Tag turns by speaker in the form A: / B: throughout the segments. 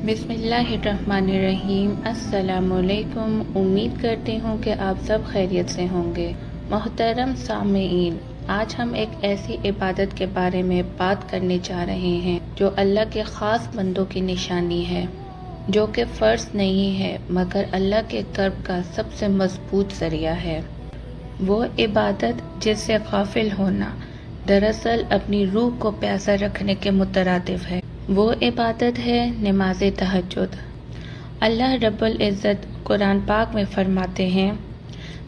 A: بسم اللہ الرحمن الرحیم۔ السلام علیکم۔ امید کرتی ہوں کہ آپ سب خیریت سے ہوں گے۔ محترم سامعین، آج ہم ایک ایسی عبادت کے بارے میں بات کرنے جا رہے ہیں جو اللہ کے خاص بندوں کی نشانی ہے، جو کہ فرض نہیں ہے مگر اللہ کے قرب کا سب سے مضبوط ذریعہ ہے۔ وہ عبادت جس سے غافل ہونا دراصل اپنی روح کو پیاسا رکھنے کے مترادف ہے۔ وہ عبادت ہے نماز تہجد۔ اللہ رب العزت قرآن پاک میں فرماتے ہیں،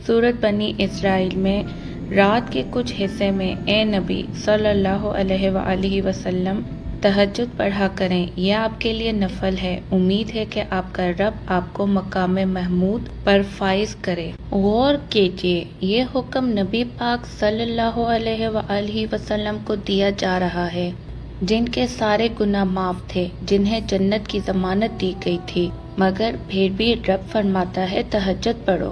A: سورۃ بنی اسرائیل میں، رات کے کچھ حصے میں اے نبی صلی اللہ علیہ وآلہ وسلم تہجد پڑھا کریں، یہ آپ کے لیے نفل ہے، امید ہے کہ آپ کا رب آپ کو مقام محمود پر فائز کرے۔ غور کیجئے، یہ حکم نبی پاک صلی اللہ علیہ وآلہ وسلم کو دیا جا رہا ہے، جن کے سارے گناہ معاف تھے، جنہیں جنت کی ضمانت دی گئی تھی، مگر پھر بھی رب فرماتا ہے تہجد پڑھو۔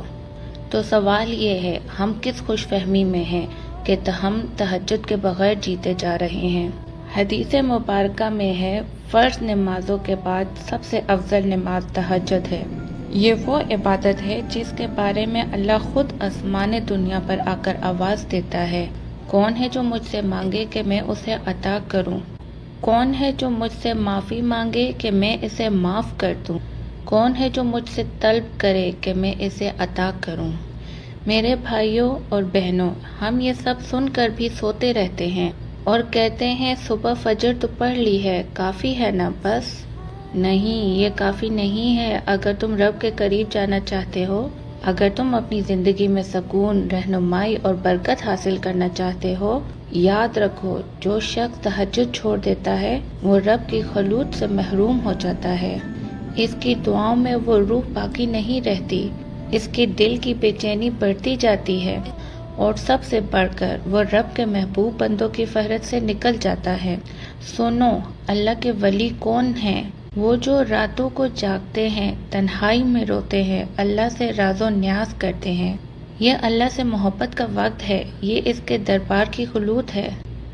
A: تو سوال یہ ہے، ہم کس خوش فہمی میں ہیں کہ ہم تہجد کے بغیر جیتے جا رہے ہیں۔ حدیث مبارکہ میں ہے، فرض نمازوں کے بعد سب سے افضل نماز تہجد ہے۔ یہ وہ عبادت ہے جس کے بارے میں اللہ خود آسمان دنیا پر آ کر آواز دیتا ہے، کون ہے جو مجھ سے مانگے کہ میں اسے عطا کروں؟ کون ہے جو مجھ سے معافی مانگے کہ میں اسے معاف کر دوں؟ کون ہے جو مجھ سے طلب کرے کہ میں اسے عطا کروں؟ میرے بھائیوں اور بہنوں، ہم یہ سب سن کر بھی سوتے رہتے ہیں اور کہتے ہیں صبح فجر تو پڑھ لی ہے، کافی ہے نا بس؟ نہیں، یہ کافی نہیں ہے۔ اگر تم رب کے قریب جانا چاہتے ہو، اگر تم اپنی زندگی میں سکون، رہنمائی اور برکت حاصل کرنا چاہتے ہو، یاد رکھو، جو شخص تہجد چھوڑ دیتا ہے وہ رب کی خلوت سے محروم ہو جاتا ہے۔ اس کی دعاؤں میں وہ روح باقی نہیں رہتی، اس کے دل کی بے چینی بڑھتی جاتی ہے، اور سب سے بڑھ کر وہ رب کے محبوب بندوں کی فہرست سے نکل جاتا ہے۔ سنو، اللہ کے ولی کون ہیں؟ وہ جو راتوں کو جاگتے ہیں، تنہائی میں روتے ہیں، اللہ سے راز و نیاز کرتے ہیں۔ یہ اللہ سے محبت کا وقت ہے، یہ اس کے دربار کی خلوت ہے،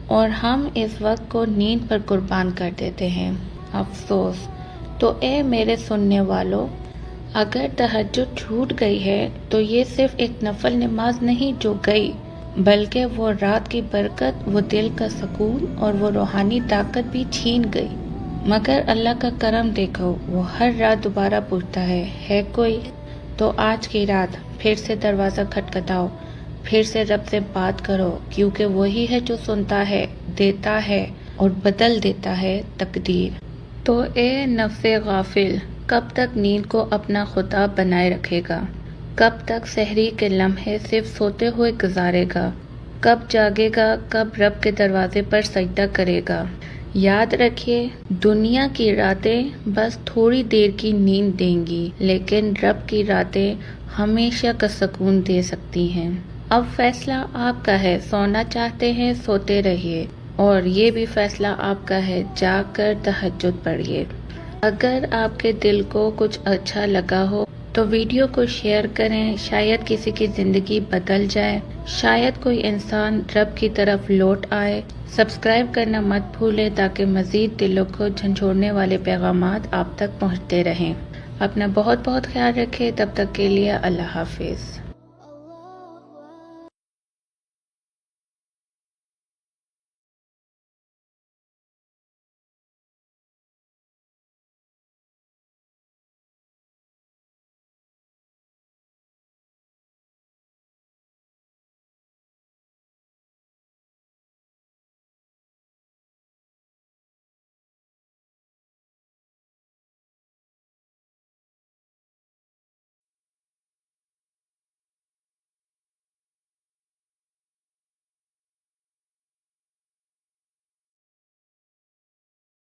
A: اور ہم اس وقت کو نیند پر قربان کر دیتے ہیں۔ افسوس! تو اے میرے سننے والو، اگر تہجد چھوٹ گئی ہے تو یہ صرف ایک نفل نماز نہیں جو گئی، بلکہ وہ رات کی برکت، وہ دل کا سکون اور وہ روحانی طاقت بھی چھین گئی۔ مگر اللہ کا کرم دیکھو، وہ ہر رات دوبارہ پوچھتا ہے کوئی؟ تو آج کی رات پھر سے دروازہ کھٹکھٹاؤ، پھر سے رب سے بات کرو، کیونکہ وہی ہے جو سنتا ہے، دیتا ہے اور بدل دیتا ہے تقدیر۔ تو اے نفس غافل، کب تک نیند کو اپنا خدا بنائے رکھے گا؟ کب تک سحری کے لمحے صرف سوتے ہوئے گزارے گا؟ کب جاگے گا؟ کب رب کے دروازے پر سجدہ کرے گا؟ یاد رکھیے، دنیا کی راتیں بس تھوڑی دیر کی نیند دیں گی، لیکن رب کی راتیں ہمیشہ کا سکون دے سکتی ہیں۔ اب فیصلہ آپ کا ہے، سونا چاہتے ہیں سوتے رہیے، اور یہ بھی فیصلہ آپ کا ہے، جاگ کر تہجد پڑھیے۔ اگر آپ کے دل کو کچھ اچھا لگا ہو تو ویڈیو کو شیئر کریں، شاید کسی کی زندگی بدل جائے، شاید کوئی انسان رب کی طرف لوٹ آئے۔ سبسکرائب کرنا مت بھولیں تاکہ مزید دلوں کو جھنجھوڑنے والے پیغامات آپ تک پہنچتے رہیں۔ اپنا بہت بہت خیال رکھیں، تب تک کے لیے اللہ حافظ۔